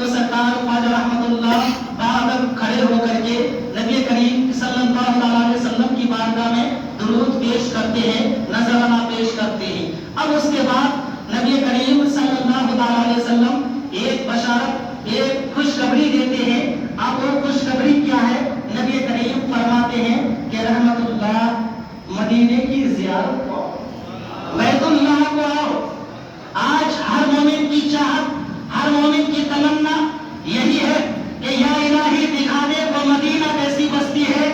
تو سرکار خواجہ رحمت اللہ بعد کھڑے ہو کر کے نبی کریم صلی اللہ علیہ وسلم کی بارگاہ میں درود پیش کرتے ہیں، نذرانہ پیش کرتے ہیں۔ اب اس کے بعد نبی کریم صلی اللہ علیہ وسلم ایک بشارت، ایک خوشخبری دیتے ہیں۔ اب وہ خوشخبری کیا ہے؟ نبی کریم فرماتے ہیں کہ رحمت اللہ مدینے کی زیارت کو، بیت اللہ کو آؤ۔ آج ہر مومن کی چاہت، ہر مومن کی تمنا یہی ہے کہ یا الہی دکھا دے وہ مدینہ کیسی بستی ہے،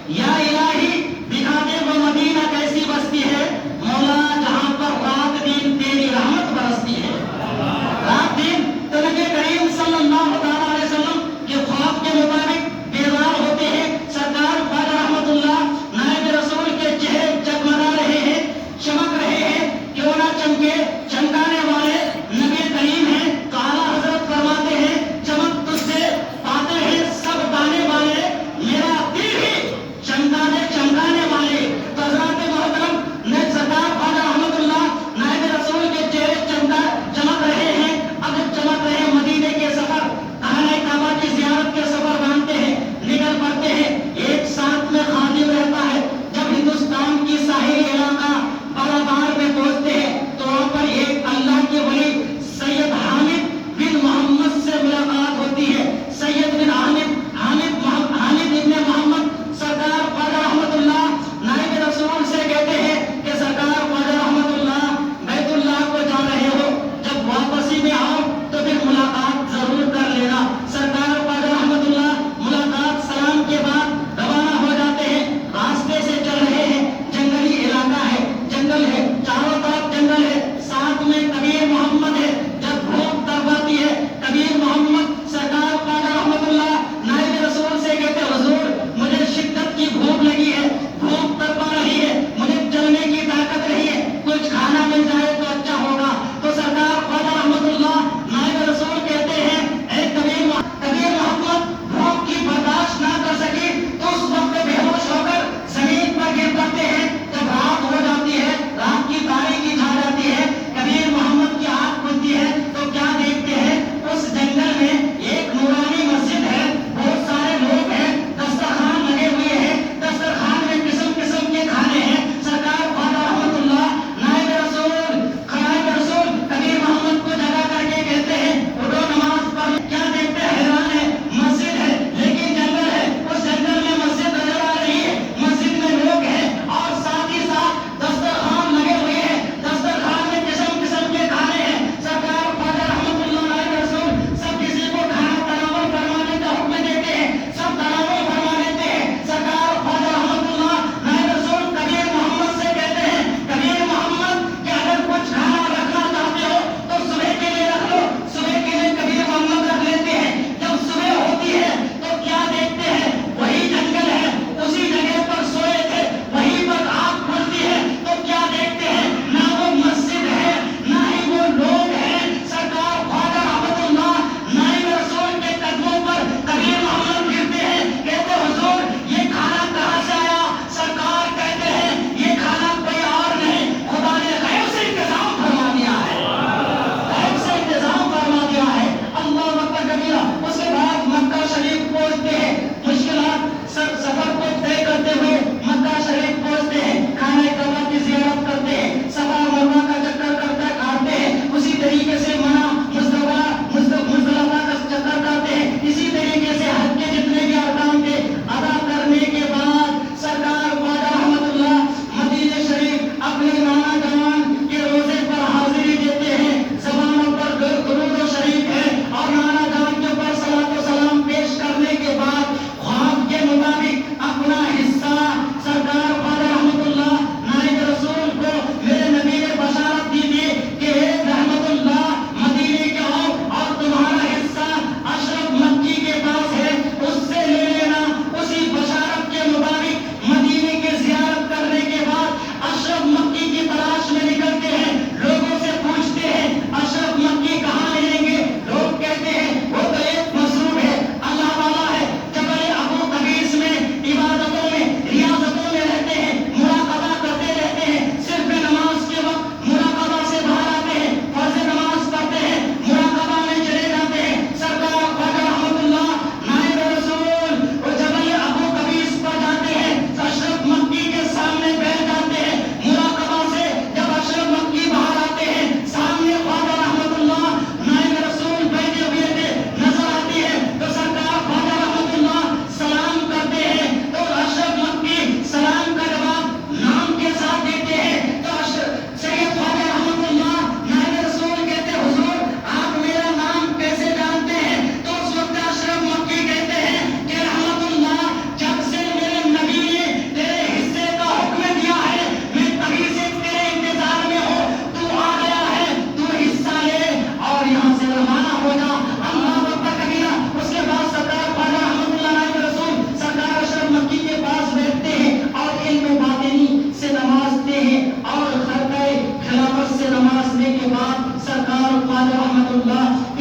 یا الہی دکھا دے وہ مدینہ کیسی بستی ہے مولا جہاں پر رات دن تیری رحمت برستی ہے۔ رات دن تو نبی کریم صلی اللہ علیہ وسلم کے خواب کے مطابق بیدار ہوتے ہیں۔ سرکار خواجہ رحمت اللہ نائب رسول کے چہرے جگمگا رہے ہیں، چمک رہے ہیں، کیوں نہ چمکے، چمکانے والے نبی کریم ہیں۔ تو اعلیٰ حضرت فرماتے ہیں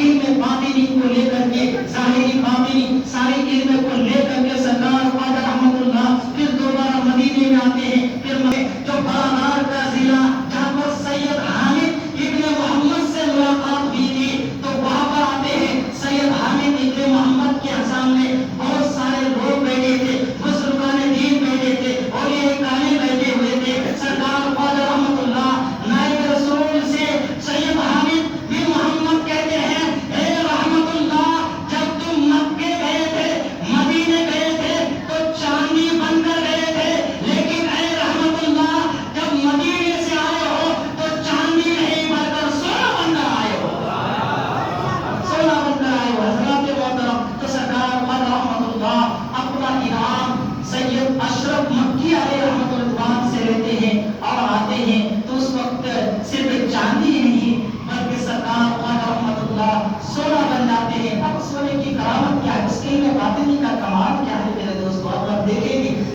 علم باطنی کو لے کر کے، ظاہری باطنی ساری علم کو لے کر کے سرکار خواجہ رحمت اللہ پھر دوبارہ مدینے میں آتے ہیں. پھر جو بارار کا ضلع جہاں پر سید حامد ابن محمد سے ملاقات ہوئی تھی، تو وہاں پر آتے ہیں. سید حامد ابن محمد کے سامنے بہت سارے لوگ بیٹھے تھے، بزرگان دین بیٹھے تھے اور یہ کانے بیٹھے ہوئے تھے. سرکار خواجہ رحمت اللہ نائب رسول سے سید حامد بن محمد کہتے ہیں، اے رحمت اللہ، جب تم مکے گئے تھے، مدینے گئے تھے تو چاندی بن کر گئے تھے، لیکن اے رحمت اللہ جب مدینے سے آئے ہو تو چاندی نہیں بن کر سونا بن کر آئے ہو، سونا بن کر آئے ہو. حضرات محترم، تو سرکار خواجہ رحمت اللہ اپنا انعام سید اشرف مکی علیہ رحمت اللہ سے لیتے ہیں اور آتے ہیں. تو اس وقت صرف چاندی نہیں بلکہ سرکار خواجہ رحمت اللہ سونا بن جاتے ہیں. اب سونے کی کرامت کیا ہے، اس کے لیے باطنی کا کمال کیا